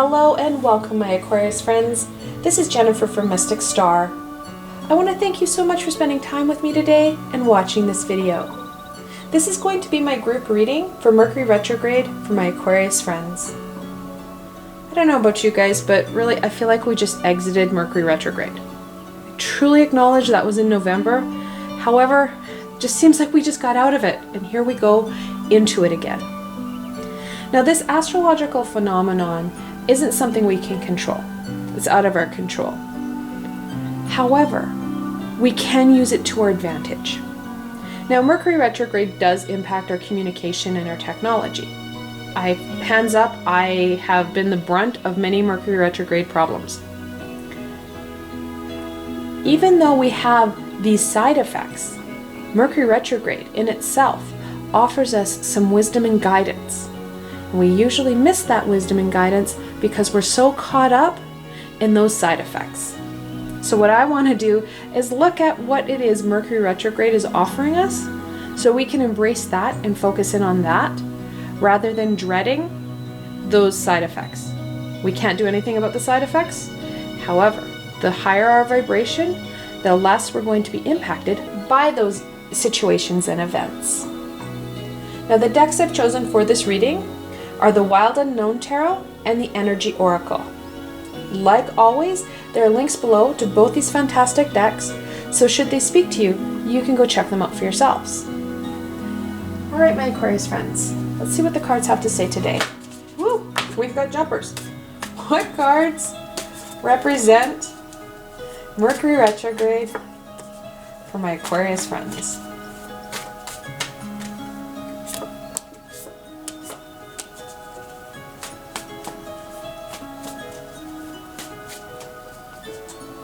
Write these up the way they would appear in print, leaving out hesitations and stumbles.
Hello and welcome, my Aquarius friends. This is Jennifer from Mystic Star. I want to thank you so much for spending time with me today and watching this video. This is going to be my group reading for Mercury Retrograde for my Aquarius friends. I don't know about you guys, but really I feel like we just exited Mercury Retrograde. I truly acknowledge that was in November. However, it just seems like we just got out of it, and here we go into it again. Now, this astrological phenomenon isn't something we can control. It's out of our control. However, we can use it to our advantage. Now, Mercury retrograde does impact our communication and our technology. Hands up, I have been the brunt of many Mercury retrograde problems. Even though we have these side effects, Mercury retrograde in itself offers us some wisdom and guidance. We usually miss that wisdom and guidance because we're so caught up in those side effects. So what I want to do is look at what it is Mercury retrograde is offering us so we can embrace that and focus in on that rather than dreading those side effects. We can't do anything about the side effects. However, the higher our vibration, the less we're going to be impacted by those situations and events. Now, the decks I've chosen for this reading are the Wild Unknown Tarot and the Energy Oracle. Like always, there are links below to both these fantastic decks, so should they speak to you, you can go check them out for yourselves. Alright, my Aquarius friends, let's see what the cards have to say today. Woo! We've got jumpers. What cards represent Mercury retrograde for my Aquarius friends?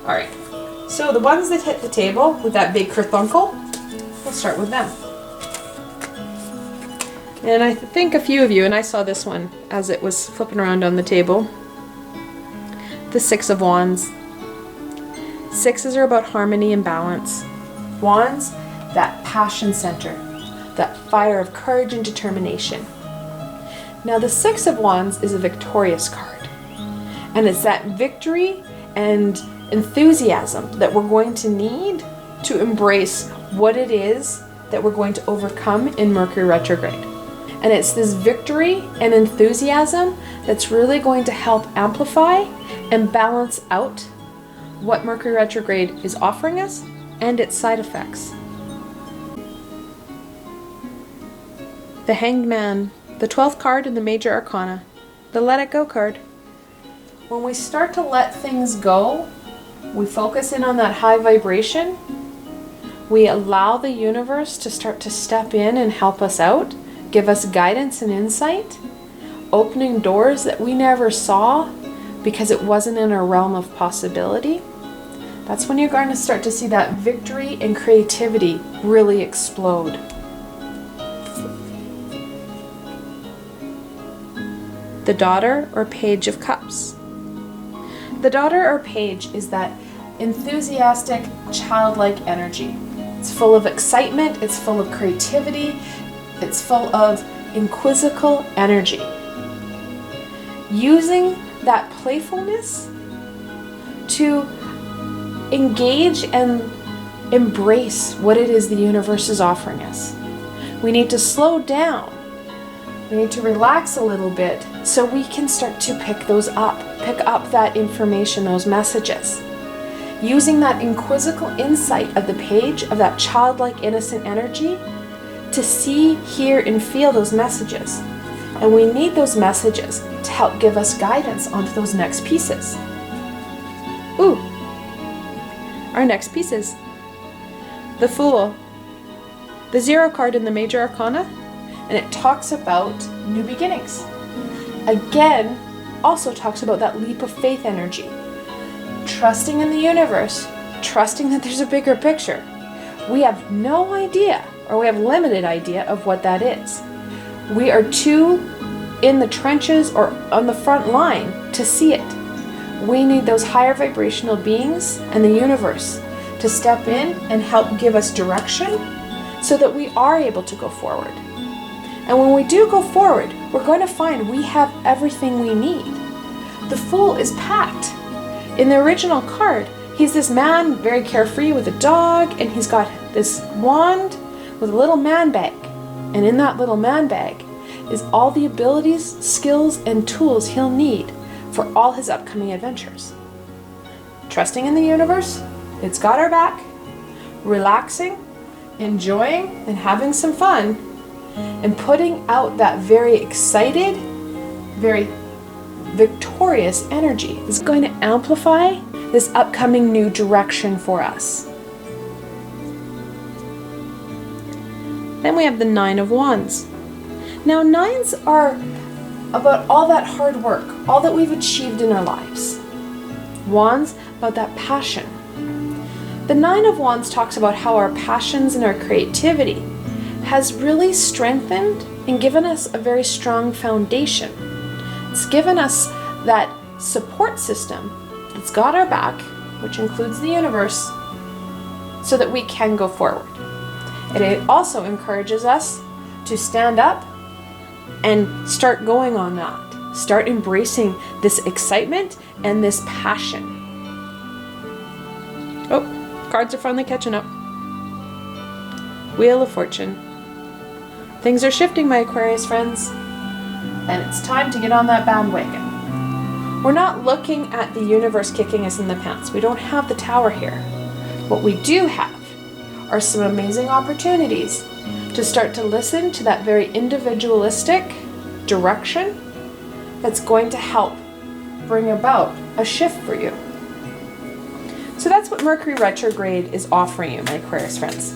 Alright, so the ones that hit the table with that big kerthunkel, we'll start with them. And I think a few of you, and I saw this one as it was flipping around on the table, the Six of Wands. Sixes are about harmony and balance. Wands, that passion center, that fire of courage and determination. Now the Six of Wands is a victorious card, and it's that victory and enthusiasm that we're going to need to embrace what it is that we're going to overcome in Mercury retrograde. And it's this victory and enthusiasm that's really going to help amplify and balance out what Mercury retrograde is offering us and its side effects. The Hanged Man, the 12th card in the Major Arcana, the Let It Go card. When we start to let things go, we focus in on that high vibration. We allow the universe to start to step in and help us out, give us guidance and insight, opening doors that we never saw because it wasn't in our realm of possibility. That's when you're going to start to see that victory and creativity really explode. The Daughter or Page of Cups. The Daughter or Page is that enthusiastic, childlike energy. It's full of excitement, it's full of creativity, it's full of inquisitive energy. Using that playfulness to engage and embrace what it is the universe is offering us. We need to slow down. We need to relax a little bit so we can start to pick up that information, those messages. Using that inquisitive insight of the page, of that childlike innocent energy, to see, hear, and feel those messages. And we need those messages to help give us guidance onto those next pieces. Ooh, our next pieces. The Fool, the 0 card in the Major Arcana, and it talks about new beginnings. Again, also talks about that leap of faith energy. Trusting in the universe, trusting that there's a bigger picture. We have no idea, or we have limited idea of what that is. We are too in the trenches or on the front line to see it. We need those higher vibrational beings and the universe to step in and help give us direction so that we are able to go forward. And when we do go forward, we're going to find we have everything we need. the Fool is packed. In the original card, he's this man, very carefree with a dog, and he's got this wand with a little man bag. And in that little man bag is all the abilities, skills, and tools he'll need for all his upcoming adventures. Trusting in the universe, it's got our back, relaxing, enjoying, and having some fun, and putting out that very excited, very victorious energy is going to amplify this upcoming new direction for us. Then we have the Nine of Wands. Now, nines are about all that hard work, all that we've achieved in our lives. Wands, about that passion. The Nine of Wands talks about how our passions and our creativity has really strengthened and given us a very strong foundation. It's given us that support system that's got our back, which includes the universe, so that we can go forward. And it also encourages us to stand up and start going on that. Start embracing this excitement and this passion. Oh, cards are finally catching up. Wheel of Fortune. Things are shifting, my Aquarius friends, and it's time to get on that bandwagon. We're not looking at the universe kicking us in the pants. We don't have the Tower here. What we do have are some amazing opportunities to start to listen to that very individualistic direction that's going to help bring about a shift for you. So that's what Mercury Retrograde is offering you, my Aquarius friends.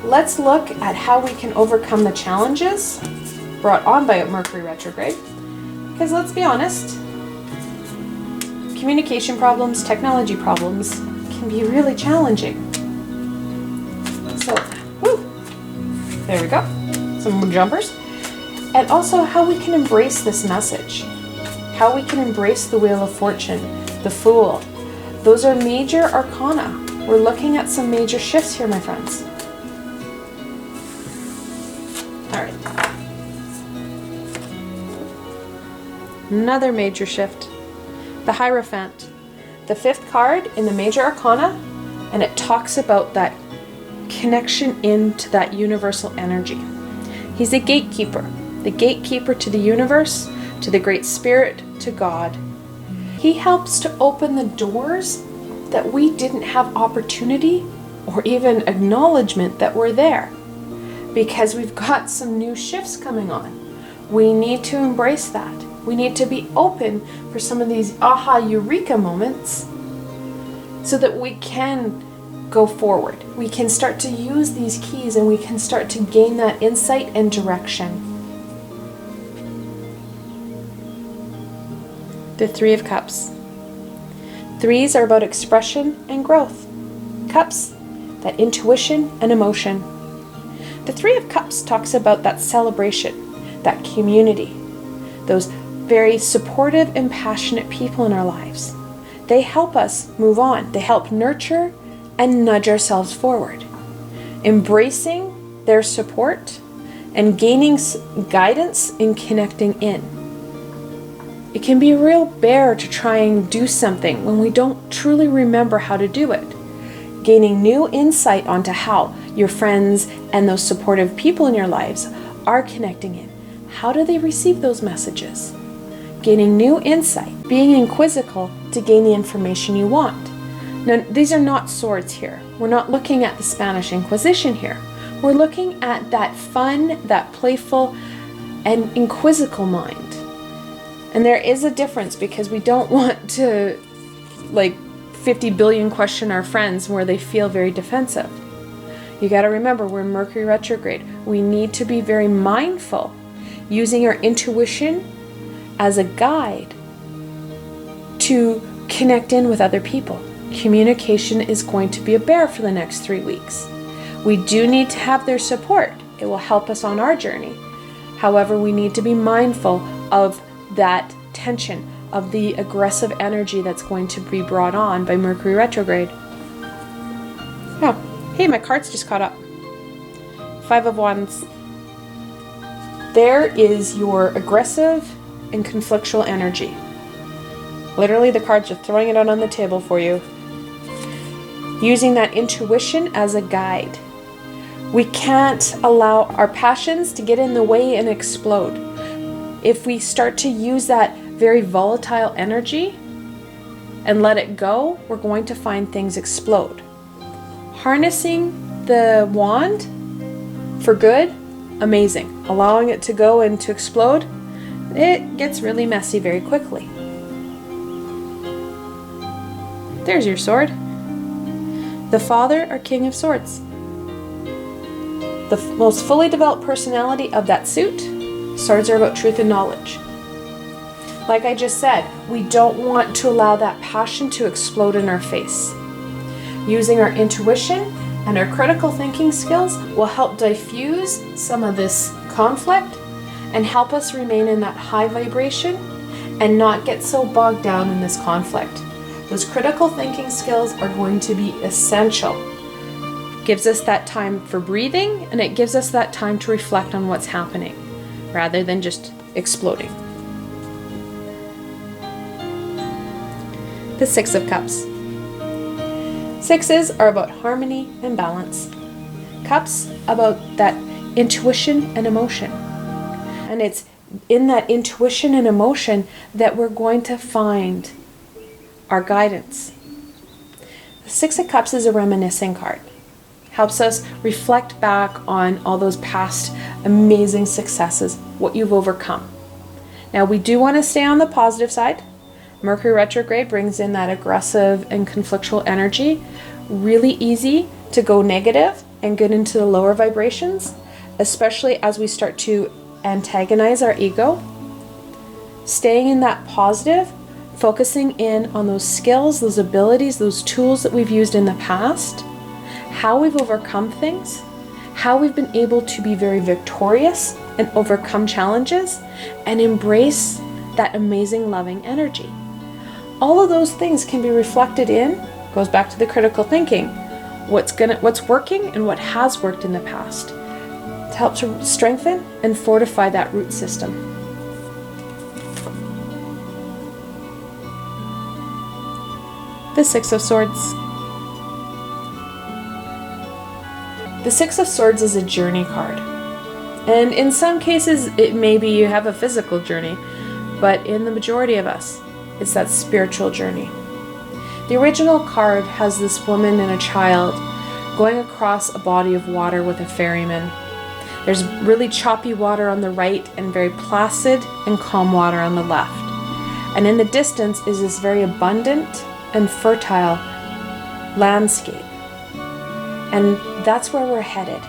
Let's look at how we can overcome the challenges brought on by Mercury Retrograde. Because let's be honest, communication problems, technology problems can be really challenging. So, there we go. Some more jumpers. And also how we can embrace this message. How we can embrace the Wheel of Fortune, the Fool. Those are major arcana. We're looking at some major shifts here, my friends. All right. Another major shift. The Hierophant. The fifth card in the major arcana, and it talks about that connection into that universal energy. He's a gatekeeper. The gatekeeper to the universe, to the Great Spirit, to God. He helps to open the doors that we didn't have opportunity or even acknowledgement that were there, because we've got some new shifts coming on. We need to embrace that. We need to be open for some of these aha eureka moments so that we can go forward. We can start to use these keys and we can start to gain that insight and direction. The Three of Cups. Threes are about expression and growth. Cups, that intuition and emotion. The Three of Cups talks about that celebration, that community, those very supportive and passionate people in our lives. They help us move on. They help nurture and nudge ourselves forward. Embracing their support and gaining guidance in connecting in. It can be a real bear to try and do something when we don't truly remember how to do it. Gaining new insight onto how your friends and those supportive people in your lives are connecting in. How do they receive those messages? Gaining new insight, being inquisitive to gain the information you want. Now, these are not swords here. We're not looking at the Spanish Inquisition here. We're looking at that fun, that playful, and inquisitive mind. And there is a difference, because we don't want to 50 billion question our friends where they feel very defensive. You got to remember, we're in Mercury retrograde. We need to be very mindful, using our intuition as a guide to connect in with other people. Communication is going to be a bear for the next 3 weeks. We do need to have their support. It will help us on our journey. However, we need to be mindful of that tension, of the aggressive energy that's going to be brought on by Mercury retrograde. Oh, hey, my cards just caught up. Five of Wands. There is your aggressive, and conflictual energy. Literally, the cards are throwing it out on the table for you. Using that intuition as a guide. We can't allow our passions to get in the way and explode. If we start to use that very volatile energy and let it go, we're going to find things explode. Harnessing the wand for good, amazing. Allowing it to go and to explode, it gets really messy very quickly. There's your sword. The Father or King of Swords. The most fully developed personality of that suit. Swords are about truth and knowledge. Like I just said, we don't want to allow that passion to explode in our face. Using our intuition and our critical thinking skills will help diffuse some of this conflict and help us remain in that high vibration and not get so bogged down in this conflict. Those critical thinking skills are going to be essential. Gives us that time for breathing, and it gives us that time to reflect on what's happening rather than just exploding. The Six of Cups. Sixes are about harmony and balance. Cups about that intuition and emotion. And it's in that intuition and emotion that we're going to find our guidance. The Six of Cups is a reminiscing card. Helps us reflect back on all those past amazing successes, what you've overcome. Now, we do want to stay on the positive side. Mercury retrograde brings in that aggressive and conflictual energy. Really easy to go negative and get into the lower vibrations, especially as we start to antagonize our ego. Staying in that positive, focusing in on those skills, those abilities, those tools that we've used in the past, how we've overcome things, how we've been able to be very victorious and overcome challenges and embrace that amazing loving energy. All of those things can be reflected in, goes back to the critical thinking, what's working and what has worked in the past to help to strengthen and fortify that root system. The Six of Swords. The Six of Swords is a journey card. And in some cases, it may be you have a physical journey, but in the majority of us, it's that spiritual journey. The original card has this woman and a child going across a body of water with a ferryman. There's really choppy water on the right and very placid and calm water on the left. And in the distance is this very abundant and fertile landscape. And that's where we're headed.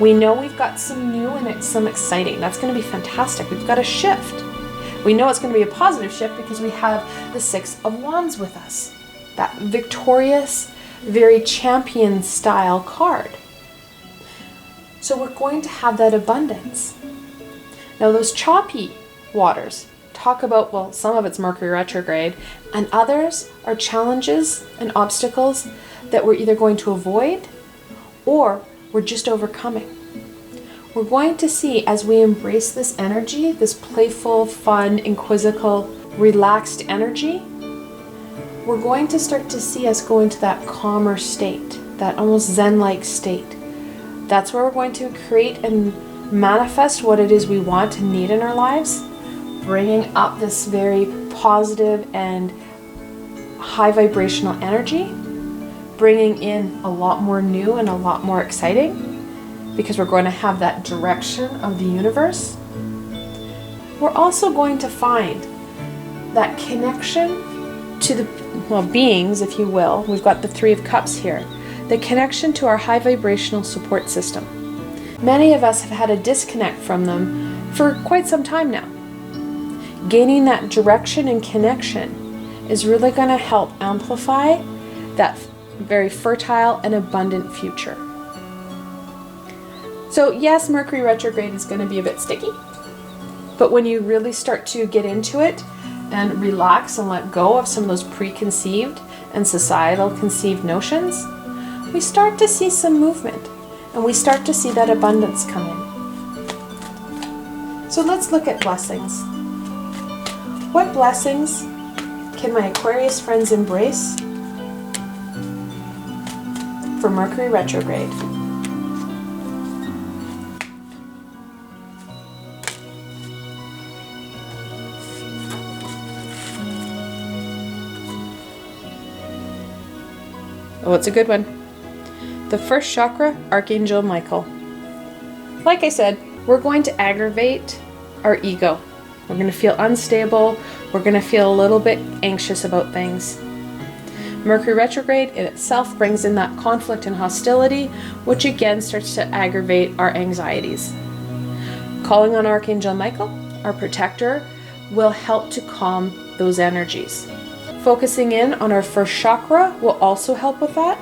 We know we've got some new and some exciting. That's going to be fantastic. We've got a shift. We know it's going to be a positive shift because we have the Six of Wands with us. That victorious, very champion style card. So we're going to have that abundance. Now those choppy waters talk about, well, some of it's Mercury retrograde and others are challenges and obstacles that we're either going to avoid or we're just overcoming. We're going to see as we embrace this energy, this playful, fun, inquisitive, relaxed energy, we're going to start to see us go into that calmer state, that almost Zen-like state. That's where we're going to create and manifest what it is we want and need in our lives, bringing up this very positive and high vibrational energy, bringing in a lot more new and a lot more exciting, because we're going to have that direction of the universe. We're also going to find that connection to the beings, if you will. We've got the Three of Cups here. The connection to our high vibrational support system. Many of us have had a disconnect from them for quite some time now. Gaining that direction and connection is really going to help amplify that very fertile and abundant future. So yes, Mercury retrograde is going to be a bit sticky, but when you really start to get into it and relax and let go of some of those preconceived and societal conceived notions, we start to see some movement and we start to see that abundance come in. So let's look at blessings. What blessings can my Aquarius friends embrace for Mercury retrograde? Oh, it's a good one. The first chakra, Archangel Michael. Like I said, we're going to aggravate our ego. We're going to feel unstable. We're going to feel a little bit anxious about things. Mercury retrograde in itself brings in that conflict and hostility, which again starts to aggravate our anxieties. Calling on Archangel Michael, our protector, will help to calm those energies. Focusing in on our first chakra will also help with that.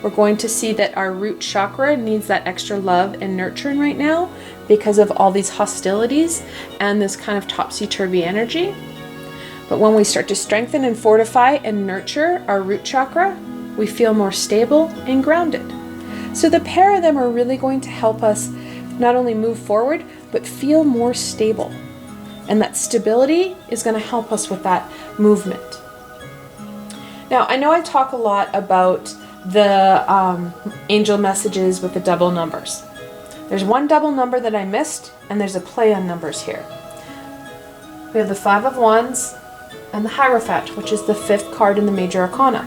We're going to see that our root chakra needs that extra love and nurturing right now because of all these hostilities and this kind of topsy-turvy energy. But when we start to strengthen and fortify and nurture our root chakra, we feel more stable and grounded. So the pair of them are really going to help us not only move forward, but feel more stable. And that stability is going to help us with that movement. Now, I know I talk a lot about the angel messages with the double numbers. There's one double number that I missed, and there's a play on numbers here. We have the Five of Wands and the Hierophant, which is the 5th card in the Major Arcana.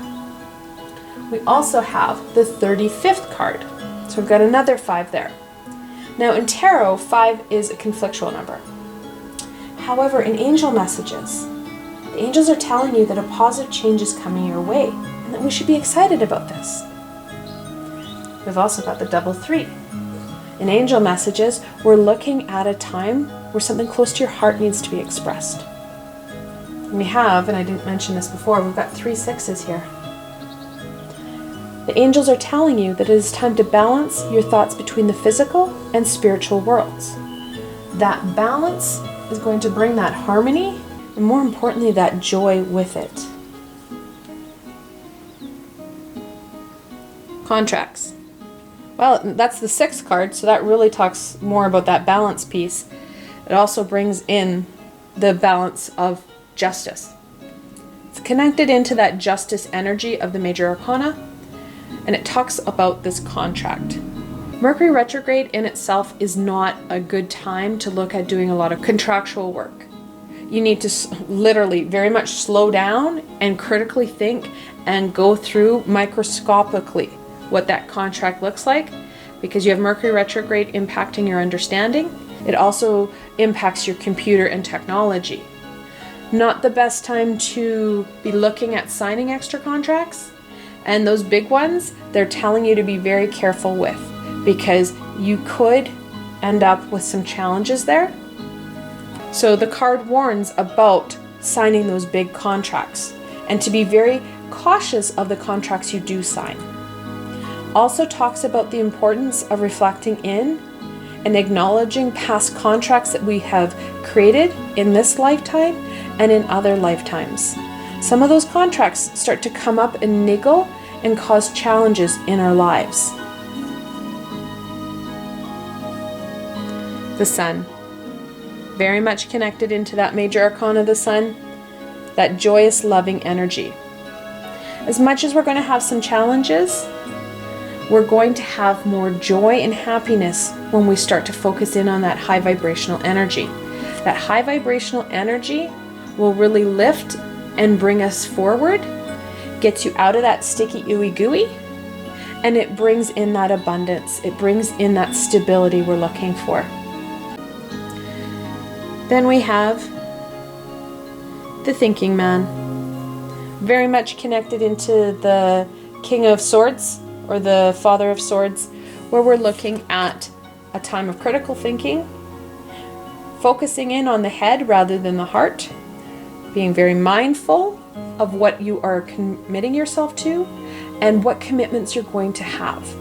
We also have the 35th card, so we've got another 5 there. Now in tarot, 5 is a conflictual number. However, in angel messages, the angels are telling you that a positive change is coming your way and that we should be excited about this. We've also got the double 3. In angel messages, we're looking at a time where something close to your heart needs to be expressed. We have, and I didn't mention this before, we've got 3 6s here. The angels are telling you that it is time to balance your thoughts between the physical and spiritual worlds. That balance is going to bring that harmony and, more importantly, that joy with it. Contracts. Well, that's the 6th card, so that really talks more about that balance piece. It also brings in the balance of justice. It's connected into that justice energy of the Major Arcana, and it talks about this contract. Mercury retrograde in itself is not a good time to look at doing a lot of contractual work. You need to literally very much slow down and critically think and go through microscopically what that contract looks like, because you have Mercury retrograde impacting your understanding. It also impacts your computer and technology. Not the best time to be looking at signing extra contracts. And those big ones, they're telling you to be very careful with, because you could end up with some challenges there. So the card warns about signing those big contracts and to be very cautious of the contracts you do sign. Also talks about the importance of reflecting in and acknowledging past contracts that we have created in this lifetime and in other lifetimes. Some of those contracts start to come up and niggle and cause challenges in our lives. The Sun. Very much connected into that Major Arcana of the Sun, that joyous, loving energy. As much as we're going to have some challenges, we're going to have more joy and happiness when we start to focus in on that high vibrational energy. That high vibrational energy will really lift and bring us forward, gets you out of that sticky ooey gooey, and it brings in that abundance. It brings in that stability we're looking for. Then we have the Thinking Man. Very much connected into the King of Swords, or the Father of Swords, where we're looking at a time of critical thinking, focusing in on the head rather than the heart, being very mindful of what you are committing yourself to and what commitments you're going to have.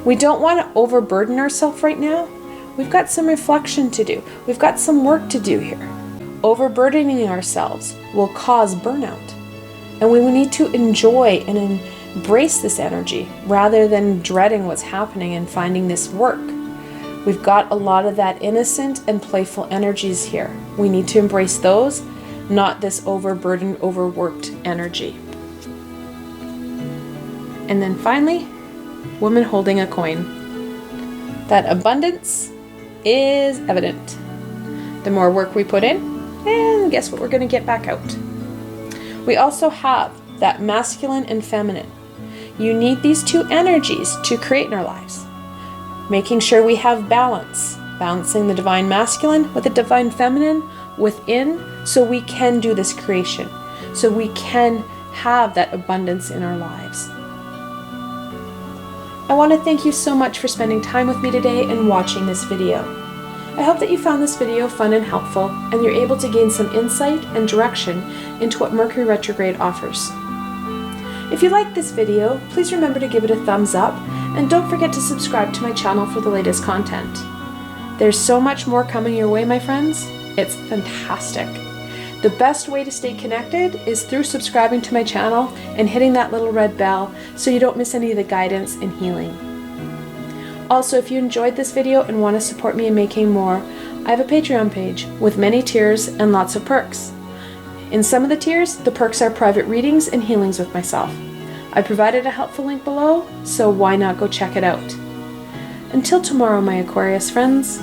We don't want to overburden ourselves right now. We've got some reflection to do. We've got some work to do here. Overburdening ourselves will cause burnout, and we need to enjoy and embrace this energy rather than dreading what's happening and finding this work. We've got a lot of that innocent and playful energies here. We need to embrace those not this overburdened, overworked energy. And then finally, woman holding a coin. That abundance is evident. The more work we put in, and guess what we're going to get back out. We also have that masculine and feminine. You need these two energies to create in our lives. Making sure we have balance, balancing the divine masculine with the divine feminine within, so we can do this creation, so we can have that abundance in our lives. I want to thank you so much for spending time with me today and watching this video. I hope that you found this video fun and helpful, and you're able to gain some insight and direction into what Mercury Retrograde offers. If you liked this video, please remember to give it a thumbs up, and don't forget to subscribe to my channel for the latest content. There's so much more coming your way, my friends. It's fantastic. The best way to stay connected is through subscribing to my channel and hitting that little red bell so you don't miss any of the guidance and healing. Also, if you enjoyed this video and want to support me in making more, I have a Patreon page with many tiers and lots of perks. In some of the tiers, the perks are private readings and healings with myself. I provided a helpful link below, so why not go check it out. Until tomorrow, my Aquarius friends.